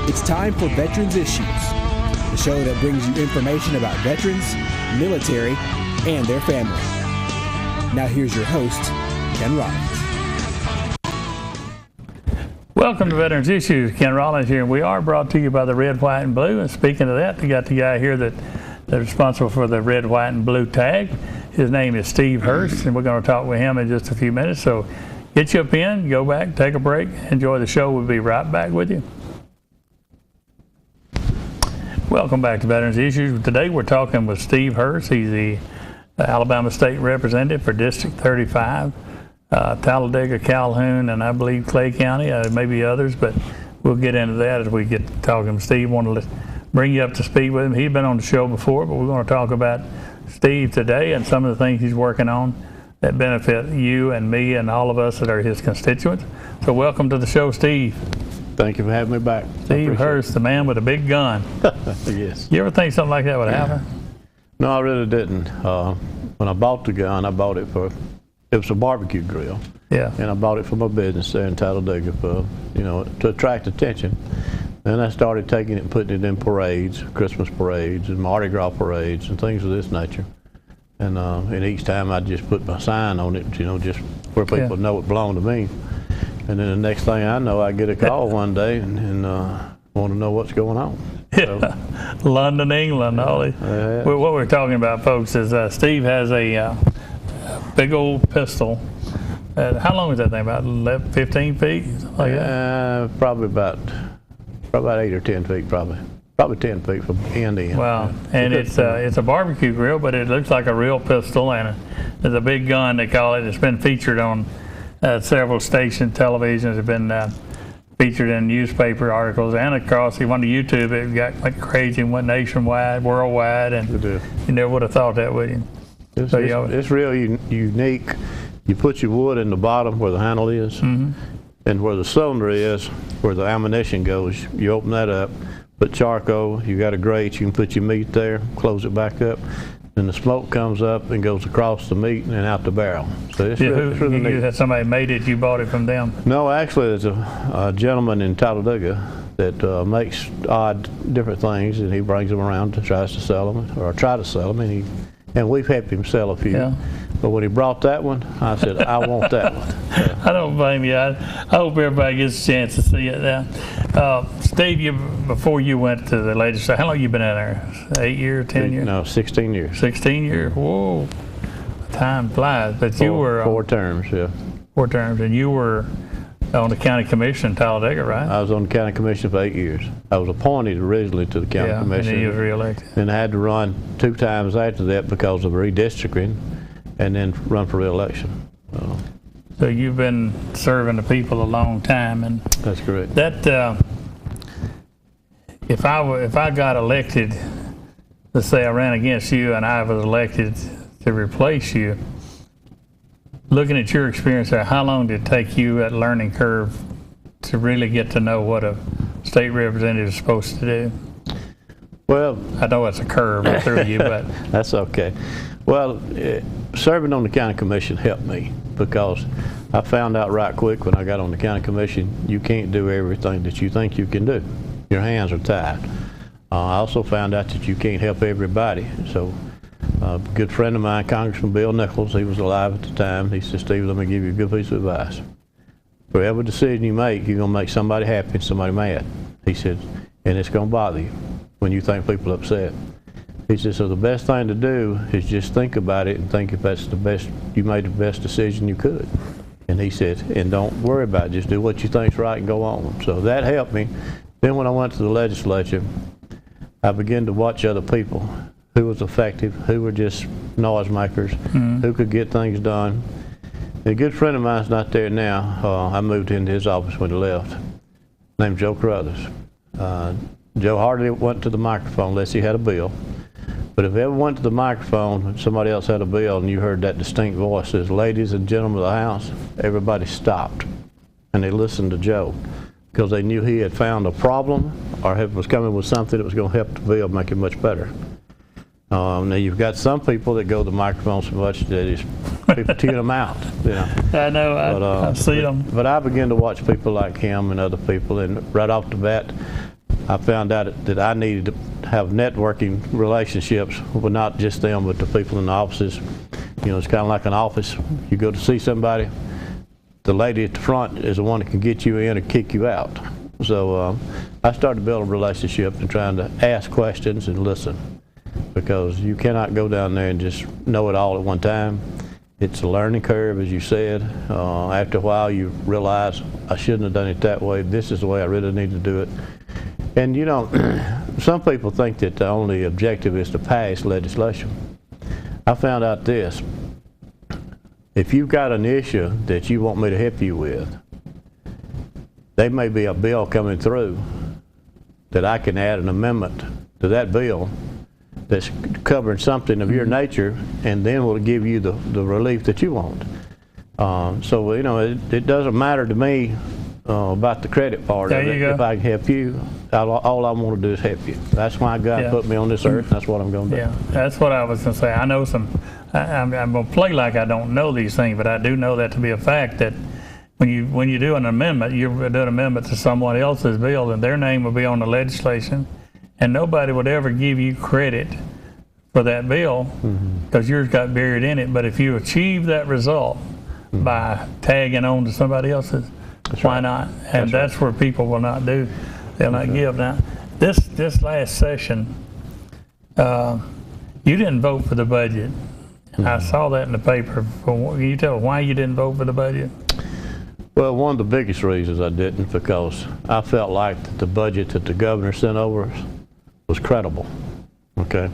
It's time for Veterans Issues, the show that brings you information about veterans, military, and their family. Now here's your host, Ken Rollins. Welcome to Veterans Issues. Ken Rollins here, and we are brought to you by the Red, White, and Blue. And speaking of that, we got the guy here that's responsible for the Red, White, and Blue tag. His name is Steve Hurst, and we're going to talk with him in just a few minutes. So get you a pen, go back, take a break, enjoy the show. We'll be right back with you. Welcome back to Veterans Issues. Today we're talking with Steve Hurst. He's the Alabama State Representative for District 35, Talladega, Calhoun, and I believe Clay County, maybe others, but we'll get into that as we get to talking. Steve wanted to bring you up to speed with him. He's been on the show before, but we're going to talk about Steve today and some of the things he's working on that benefit you and me and all of us that are his constituents. So welcome to the show, Steve. Thank you for having me back. Steve Hurst, the man with a big gun. Yes. You ever think something like that would happen? No, I really didn't. When I bought the gun, I bought it for, it was a barbecue grill. Yeah. And I bought it for my business there in Talladega for, to attract attention. Then I started taking it and putting it in parades, Christmas parades and Mardi Gras parades and things of this nature. And each time I just put my sign on it, just where people know it belonged to me. And then the next thing I know, I get a call one day and want to know what's going on. Yeah. So, London, England, what we're talking about, folks, is Steve has a big old pistol. How long is that thing? About 15 feet? Like that? Probably about 8 or 10 feet, probably 10 feet from end to end. Wow. And it's a barbecue grill, but it looks like a real pistol, and it's a big gun, they call it. It's been featured on several station televisions, have been featured in newspaper articles and across. He went to YouTube, it went crazy and went nationwide, worldwide, and you never would have thought that, would you? It's real unique. You put your wood in the bottom where the handle is, and where the cylinder is, where the ammunition goes, you open that up, put charcoal, you got a grate, you can put your meat there, close it back up, and the smoke comes up and goes across the meat and out the barrel. So it's really neat. Had somebody made it, you bought it from them? No, actually there's a gentleman in Talladega that makes odd different things, and he brings them around and tries to sell them, or try to sell them, and we've helped him sell a few. Yeah. But when he brought that one, I said, I want that one. I don't blame you. I hope everybody gets a chance to see it now. Steve, before you went to the legislature, how long you been in there? 8 years, 10 years? No, 16 years. 16 years. Whoa. Time flies. But you were... 4 terms, yeah. 4 terms. And you were on the county commission in Talladega, right? I was on the county commission for 8 years. I was appointed originally to the county commission. And then you was reelected. And I had to run 2 times after that because of redistricting, and then run for re-election. So you've been serving the people a long time, and that's correct. That if I got elected, let's say I ran against you and I was elected to replace you, looking at your experience there, how long did it take you at learning curve to really get to know what a state representative is supposed to do? Well, I know it's a curve through you, but that's okay. Well, serving on the county commission helped me, because I found out right quick when I got on the county commission, you can't do everything that you think you can do. Your hands are tied. I also found out that you can't help everybody. So a good friend of mine, Congressman Bill Nichols, he was alive at the time, he said, Steve, let me give you a good piece of advice. For every decision you make, you're going to make somebody happy and somebody mad. He said, and it's going to bother you when you think people are upset. He said, so the best thing to do is just think about it and think if that's the best, you made the best decision you could. And he said, and don't worry about it, just do what you think's right and go on. So that helped me. Then when I went to the legislature, I began to watch other people, who was effective, who were just noisemakers, who could get things done. And a good friend of mine's not there now. I moved into his office when he left, named Joe Carruthers. Joe hardly went to the microphone unless he had a bill. But if he ever went to the microphone and somebody else had a bill and you heard that distinct voice says, ladies and gentlemen of the House, everybody stopped and they listened to Joe, because they knew he had found a problem or was coming with something that was going to help the bill make it much better. Now you've got some people that go to the microphone so much that people tune them out. I know, I see them. But I began to watch people like him and other people, and right off the bat, I found out that I needed to have networking relationships with not just them, but the people in the offices. You know, it's kind of like an office. You go to see somebody, the lady at the front is the one that can get you in or kick you out. So I started building relationships and trying to ask questions and listen, because you cannot go down there and just know it all at one time. It's a learning curve, as you said. After a while, you realize I shouldn't have done it that way. This is the way I really need to do it. And you know, some people think that the only objective is to pass legislation. I found out this: if you've got an issue that you want me to help you with, there may be a bill coming through that I can add an amendment to that bill that's covering something of your nature, and then will give you the relief that you want. So you know, it doesn't matter to me about the credit part of it. If I can help you, all I want to do is help you. That's why God put me on this earth, and that's what I'm going to do. Yeah, that's what I was going to say. I know I'm going to play like I don't know these things, but I do know that to be a fact, that when you do an amendment, you do an amendment to someone else's bill, and their name will be on the legislation, and nobody would ever give you credit for that bill because yours got buried in it. But if you achieve that result by tagging on to somebody else's, why not? And that's where people will not do. They'll not give. Now, this last session, you didn't vote for the budget. I saw that in the paper. Can you tell why you didn't vote for the budget? Well, one of the biggest reasons I didn't, because I felt like that the budget that the governor sent over was credible. Okay,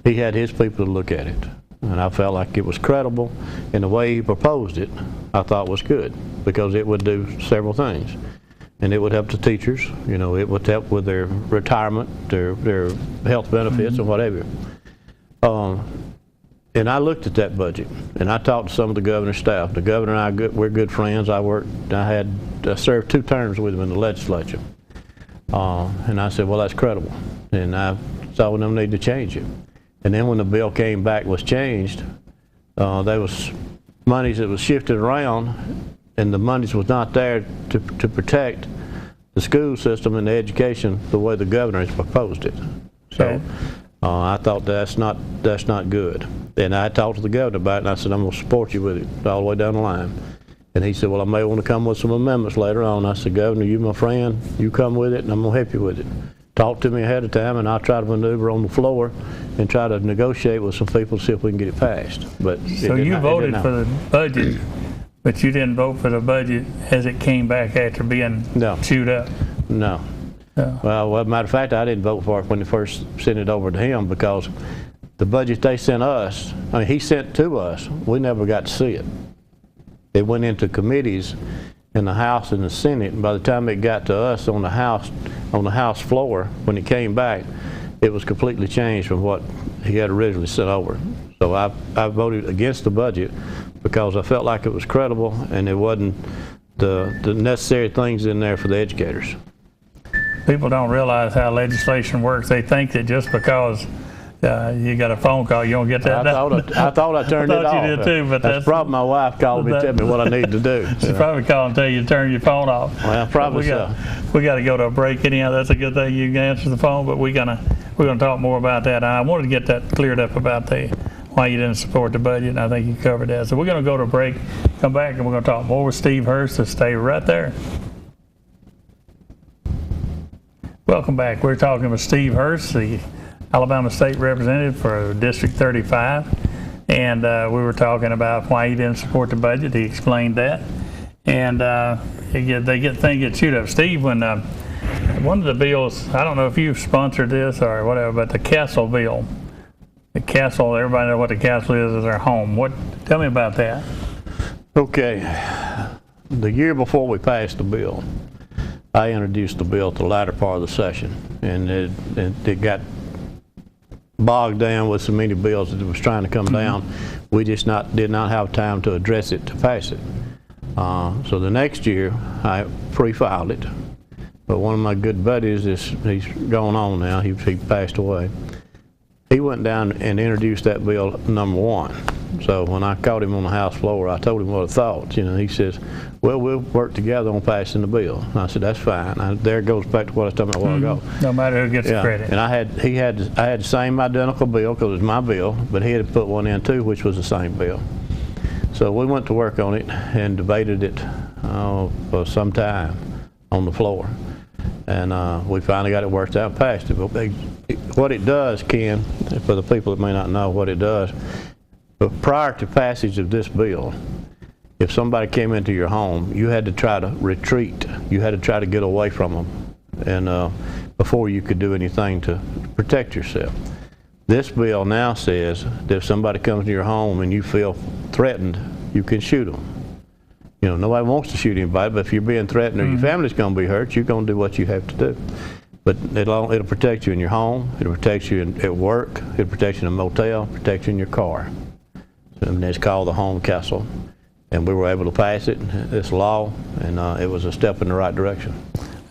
he had his people to look at it, and I felt like it was credible, and the way he proposed it I thought was good, because it would do several things. And it would help the teachers, you know, it would help with their retirement, their health benefits and whatever. And I looked at that budget, and I talked to some of the governor's staff. The governor and I, we're good friends. I served 2 terms with him in the legislature. And I said, well, that's credible. And I saw them need to change it. And then when the bill came back was changed, there was monies that was shifted around, and the monies was not there to protect the school system and the education the way the governor has proposed it. So I thought that's not good. And I talked to the governor about it, and I said, I'm going to support you with it all the way down the line. And he said, well, I may want to come with some amendments later on. I said, Governor, you my friend, you come with it, and I'm going to help you with it. Talk to me ahead of time, and I'll try to maneuver on the floor and try to negotiate with some people to see if we can get it passed. But so you voted for the budget, but you didn't vote for the budget as it came back after being chewed up? No. Well, as a matter of fact, I didn't vote for it when they first sent it over to him, because the budget they sent us, I mean, he sent to us, we never got to see it. It went into committees in the House and the Senate, and by the time it got to us on the House floor, when it came back, it was completely changed from what he had originally sent over. So I voted against the budget because I felt like it was credible, and it wasn't the necessary things in there for the educators. People don't realize how legislation works. They think that just because you got a phone call, you don't get that done. I thought I turned it off. You did too, but that's probably my wife called me to tell me what I need to do. She probably called and tell you to turn your phone off. Well, probably so. We got to go to a break anyhow. That's a good thing you can answer the phone, but we're gonna talk more about that. I wanted to get that cleared up about why you didn't support the budget, and I think you covered that. So we're gonna go to a break, come back, and we're gonna talk more with Steve Hurst. So stay right there. Welcome back. We're talking with Steve Hurst, the Alabama State Representative for District 35, and we were talking about why he didn't support the budget. He explained that, and things get chewed up. Steve, when one of the bills, I don't know if you've sponsored this or whatever, but the Castle bill, everybody knows what the Castle is their home. Tell me about that. Okay, the year before we passed the bill, I introduced the bill at the latter part of the session, and it got bogged down with so many bills that it was trying to come down. We just did not have time to address it to pass it. So the next year I pre-filed it, but one of my good buddies, he's gone on now, he passed away. He went down and introduced that bill, number 1. So when I caught him on the House floor, I told him what I thought. He says, well, we'll work together on passing the bill. And I said, that's fine. There it goes back to what I was talking about a while ago. No matter who gets the credit. And I had the same identical bill because it was my bill, but he had put one in too, which was the same bill. So we went to work on it and debated it for some time on the floor. And we finally got it worked out and passed it. But what it does, Ken, for the people that may not know what it does, but prior to passage of this bill, if somebody came into your home, you had to try to retreat. You had to try to get away from them, and before you could do anything to protect yourself. This bill now says that if somebody comes to your home and you feel threatened, you can shoot them. Nobody wants to shoot anybody, but if you're being threatened or your family's going to be hurt, you're going to do what you have to do. But it'll protect you in your home, it'll protect you at work, it'll protect you in a motel, protect you in your car. And it's called the Home Castle. And we were able to pass it, this law, and it was a step in the right direction.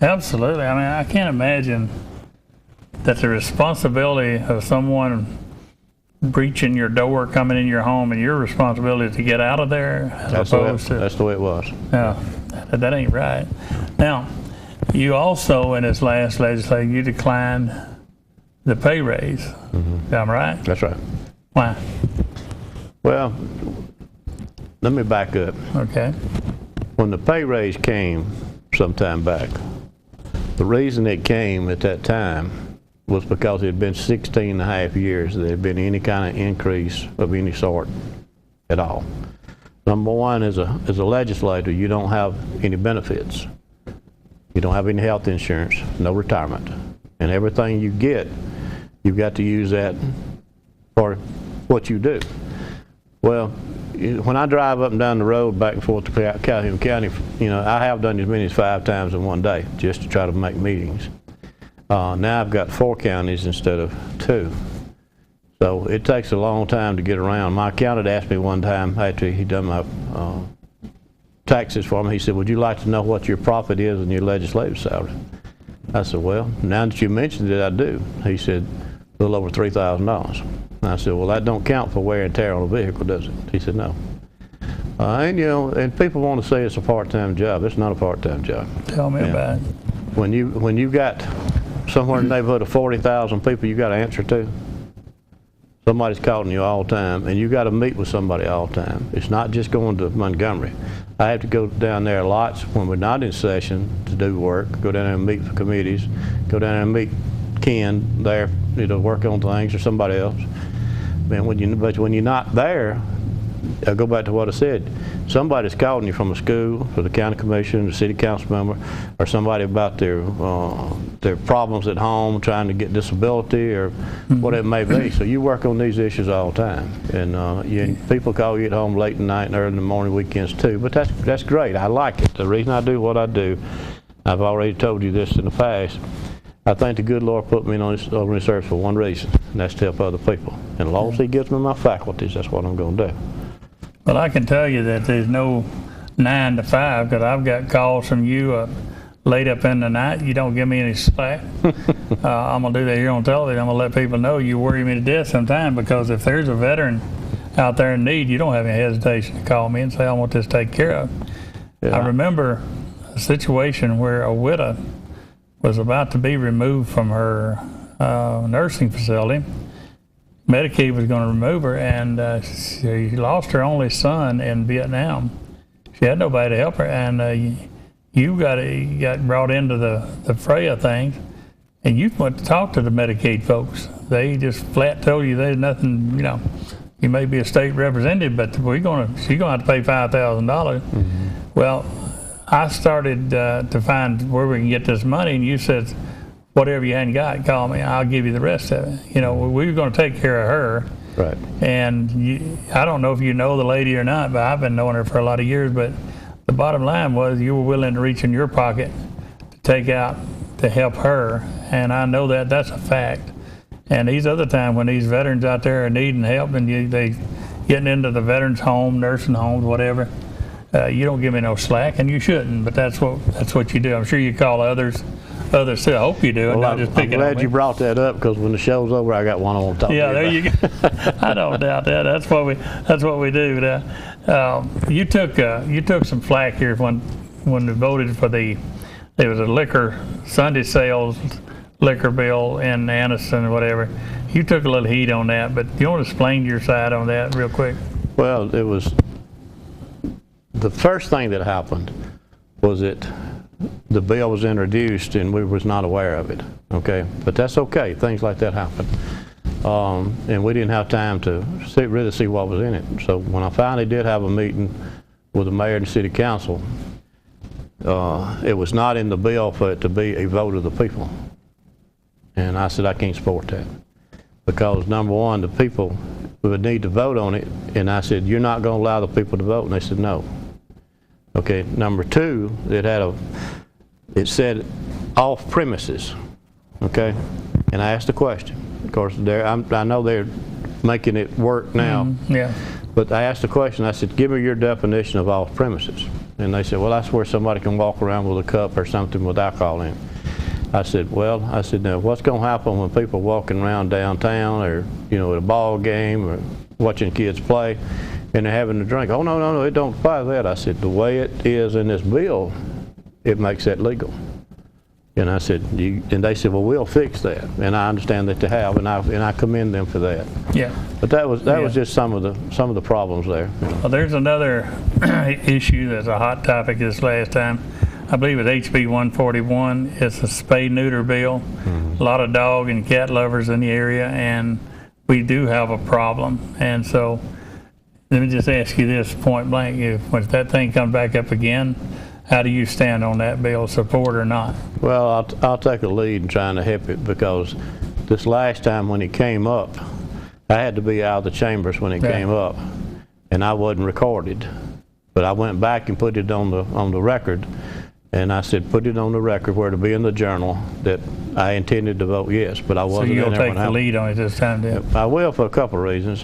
Absolutely. I mean, I can't imagine that the responsibility of someone breaching your door, coming in your home, and your responsibility to get out of there, That's the way it was. No, that ain't right. Now, you also, in this last legislature, you declined the pay raise. Am I right? That's right. Why? Well, let me back up. Okay. When the pay raise came some time back, the reason it came at that time was because it had been 16 and a half years there had been any kind of increase of any sort at all. Number one, as a legislator, you don't have any benefits. You don't have any health insurance, no retirement. And everything you get, you've got to use that for what you do. Well, when I drive up and down the road back and forth to Calhoun County, I have done as many as 5 times in one day just to try to make meetings. Now I've got 4 counties instead of 2. So it takes a long time to get around. My accountant asked me one time after he done my taxes for me, he said, would you like to know what your profit is in your legislative salary? I said, well, now that you mentioned it, I do. He said, a little over $3,000. And I said, well, that don't count for wear and tear on a vehicle, does it? He said, no. And people want to say it's a part-time job. It's not a part-time job. Tell me about it. When you got somewhere in the neighborhood of 40,000 people you got to answer to, somebody's calling you all the time, and you got to meet with somebody all the time. It's not just going to Montgomery. I have to go down there lots when we're not in session to do work, go down there and meet for committees, go down there and meet Ken there, work on things, or somebody else. But when you're not there, I'll go back to what I said. Somebody's calling you from a school, or the county commission, the city council member, or somebody about their problems at home, trying to get disability, or what it may be. So you work on these issues all the time, and people call you at home late at night and early in the morning, weekends too. But that's great. I like it. The reason I do what I do, I've already told you this in the past. I think the good Lord put me on this earth for one reason, and that's to help other people. And as long as He gives me my faculties, that's what I'm going to do. Well, I can tell you that there's no 9 to 5, because I've got calls from you late up in the night. You don't give me any slack. I'm going to do that here on television. I'm going to let people know you worry me to death sometimes, because if there's a veteran out there in need, you don't have any hesitation to call me and say, I want this taken care of. Yeah. I remember a situation where a widow was about to be removed from her nursing facility. Medicaid was going to remove her, and she lost her only son in Vietnam. She had nobody to help her, and you got brought into the fray of things, and you went to talk to the Medicaid folks. They just flat told you there's nothing, you may be a state representative, but she's going to have to pay $5,000. Well, I started to find where we can get this money, and you said, whatever you hadn't got, call me. I'll give you the rest of it. We were going to take care of her. Right. And I don't know if you know the lady or not, but I've been knowing her for a lot of years. But the bottom line was you were willing to reach in your pocket to take out to help her, and I know that that's a fact. And these other times when these veterans out there are needing help, and they getting into the veterans' home, nursing homes, whatever, you don't give me no slack, and you shouldn't. But that's what you do. I'm sure you call others others too. I hope you do. Well, not just I'm picking on glad me. you brought that up, because when the show's over, I got one I want to talk to you Yeah, there about. you go. I don't doubt that. That's what we do. You took some flack here when we voted for there was a liquor Sunday sales liquor bill in Anniston or whatever. You took a little heat on that, but you want to explain your side on that real quick? Well, it was the first thing that happened was that the bill was introduced and we was not aware of it. Okay, but that's okay. Things like that happen, and we didn't have time to really see what was in it. So when I finally did have a meeting with the mayor and the city council, it was not in the bill for it to be a vote of the people. And I said, I can't support that, because number one, the people would need to vote on it. And I said, you're not going to allow the people to vote? And they said, no. Okay, number two, it said off premises. Okay, and I asked the question. Of course, I know they're making it work now. Yeah. But I asked the question, I said, give me your definition of off premises. And they said, well, that's where somebody can walk around with a cup or something with alcohol in it. I said, now what's going to happen when people are walking around downtown, or at a ball game, or watching kids play, and they're having a drink? Oh, no, it don't apply to that. I said, the way it is in this bill, it makes that legal. And I said, and they said, well, we'll fix that. And I understand that they have, and I commend them for that. Yeah. But that was just some of the problems there. Well, there's another issue that's a hot topic this last time. I believe it's HB 141. It's a spay-neuter bill. Mm-hmm. A lot of dog and cat lovers in the area, and we do have a problem. And so let me just ask you this point blank. If that thing comes back up again, how do you stand on that bill, support or not? Well, I'll take a lead in trying to help it, because this last time when it came up, I had to be out of the chambers when it came up, and I wasn't recorded. But I went back and put it on the record. And I said, put it on the record where to be in the journal that I intended to vote yes, but I wasn't in there. So you'll take the lead on it this time, then? I will, for a couple of reasons.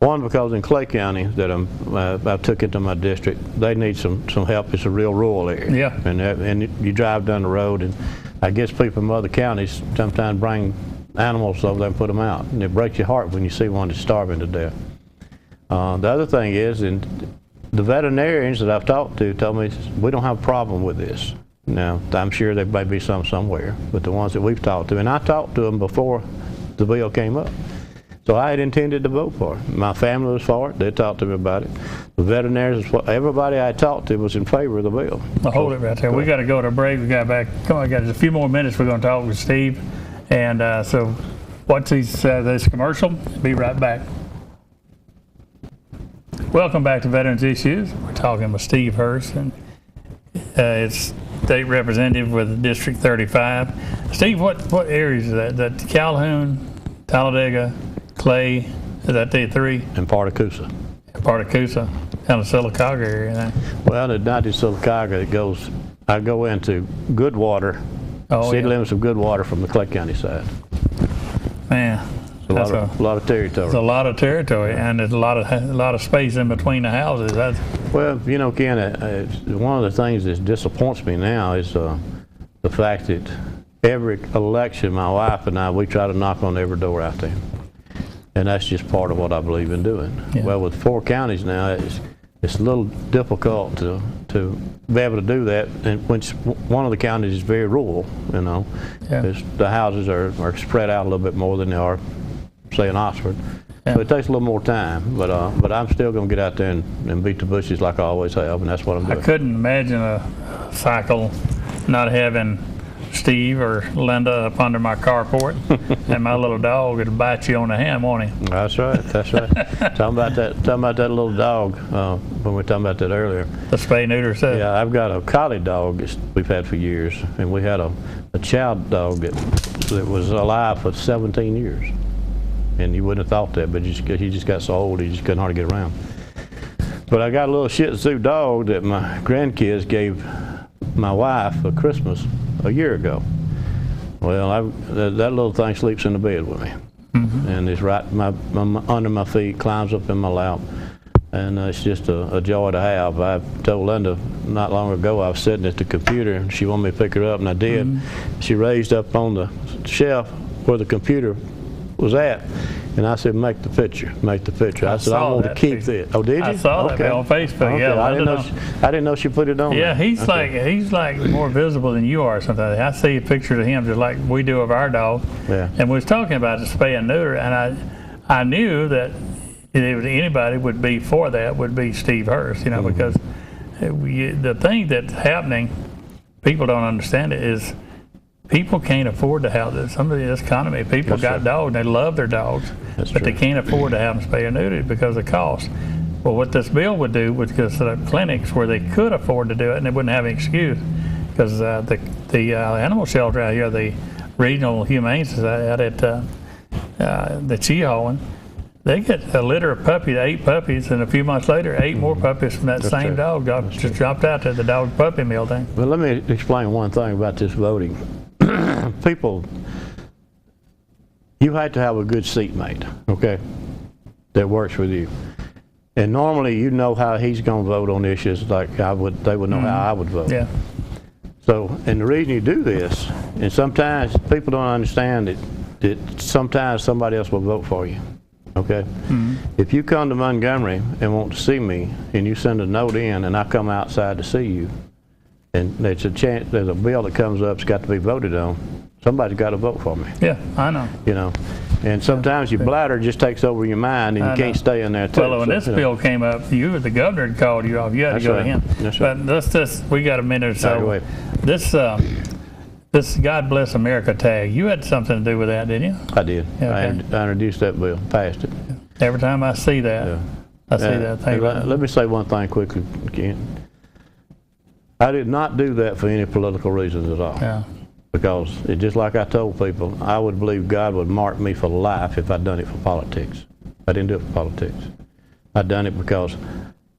One, because in Clay County that I took into my district, they need some help. It's a real rural area. Yeah. And you drive down the road, and I guess people from other counties sometimes bring animals over there and put them out, and it breaks your heart when you see one that's starving to death. The other thing is, the veterinarians that I've talked to told me we don't have a problem with this. Now, I'm sure there may be some somewhere, but the ones that we've talked to, and I talked to them before the bill came up. So I had intended to vote for it. My family was for it. They talked to me about it. The veterinarians, everybody I talked to was in favor of the bill. Well, hold it right there. We got to go to a break. We got back. Come on, got just a few more minutes. We're going to talk with Steve. And so watch this commercial. Be right back. Welcome back to Veterans Issues. We're talking with Steve Hurst, and it's state representative with District 35. Steve, what areas is that? Is that Calhoun, Talladega, Clay? Is that the three? And part of Coosa. Part of Coosa, kind of Sylacauga area there. Well, not in Sylacauga. I go into Goodwater, city limits of Goodwater from the Clay County side. Man. A lot of territory. It's a lot of territory, and there's a lot of space in between the houses. Well, Ken, one of the things that disappoints me now is the fact that every election, my wife and I, we try to knock on every door out there, and that's just part of what I believe in doing. Yeah. Well, with 4 counties now, it's a little difficult to be able to do that, and which one of the counties is very rural. Yeah. The houses are spread out a little bit more than they are, say, in Oxford. Yeah. So it takes a little more time, but I'm still going to get out there and beat the bushes like I always have, and that's what I'm doing. I couldn't imagine a cycle not having Steve or Linda up under my carport, and my little dog would bite you on the hand, won't he? That's right. Talking about that little dog when we were talking about that earlier. The spay-neuter stuff. Yeah, I've got a collie dog that we've had for years, and we had a child dog that was alive for 17 years. And you wouldn't have thought that, but he just got so old he just couldn't hardly get around. But I got a little Shih Tzu dog that my grandkids gave my wife for Christmas a year ago. Well, that little thing sleeps in the bed with me, and it's right under my feet, climbs up in my lap. And it's just a joy to have. I told Linda not long ago I was sitting at the computer and she wanted me to pick her up, and I did. She raised up on the shelf where the computer was at, and I said, make the picture, make the picture. I said, I want to keep this. Oh, did you? I saw that on Facebook. Okay. Yeah, I didn't know she put it on. Yeah, there. he's like more visible than you are sometimes. I see a picture of him just like we do of our dog. Yeah. And we was talking about the spay and neuter, and I knew that anybody would be for that would be Steve Hurst, because the thing that's happening, people don't understand it, is people can't afford to have this. Some of this economy, people got dogs, they love their dogs, but they can't afford to have them spay or neutered because of cost. Well, what this bill would do was go to the clinics where they could afford to do it and they wouldn't have an excuse, because the animal shelter out here, the Regional Humane Society out at the Cheehawen, they get a litter of puppies, 8 puppies, and a few months later, 8 more puppies from that same dog just dropped out to the dog puppy mill thing. Well, let me explain one thing about this voting. People, you have to have a good seatmate, okay, that works with you. And normally you know how he's going to vote on issues like they would know how I would vote. Yeah. So, and the reason you do this, and sometimes people don't understand that sometimes somebody else will vote for you. Okay? If you come to Montgomery and want to see me, and you send a note in, and I come outside to see you, and there's a chance, there's a bill that comes up that's got to be voted on, somebody's got to vote for me. Yeah, I know. And sometimes your bladder just takes over your mind, and you can't stay in there too. Well, when this bill came up, the governor had called you off. You had to go to him. That's right. But we got a minute or so. This God Bless America tag, you had something to do with that, didn't you? I did. Yeah, I introduced that bill, passed it. Every time I see that, I see that thing. Let me say one thing quickly, Ken. I did not do that for any political reasons at all. Yeah. Because just like I told people, I would believe God would mark me for life if I'd done it for politics. I didn't do it for politics. I done it because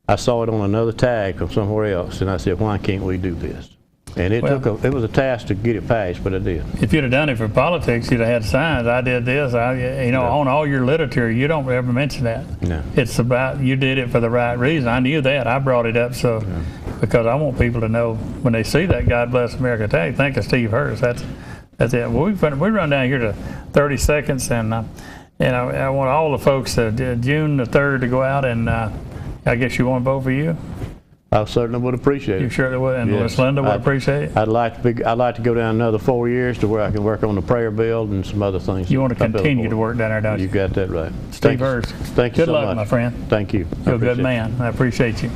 I saw it on another tag from somewhere else, and I said, why can't we do this? And it was a task to get it passed, but it did. If you'd have done it for politics, you'd have had signs. I did this. On all your literature, you don't ever mention that. No. It's about you did it for the right reason. I knew that. I brought it up because I want people to know when they see that God Bless America tag, think of Steve Hurst. That's it. Well, we run down here to 30 seconds, and I want all the folks June the 3rd to go out, and I guess you want to vote for you. I certainly would appreciate it. You surely would, and Miss Linda would appreciate it. I'd like to go down another 4 years to where I can work on the prayer bill and some other things. You want to continue to work down there, don't you? You got that right. Steve Hurst. Thank you so much. Good luck, my friend. Thank you. You're a good man. I appreciate you.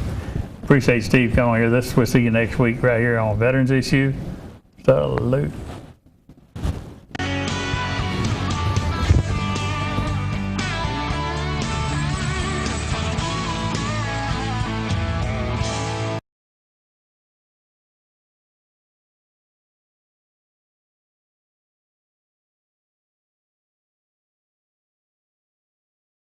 Appreciate Steve coming here. We'll see you next week right here on Veterans Issue. Salute.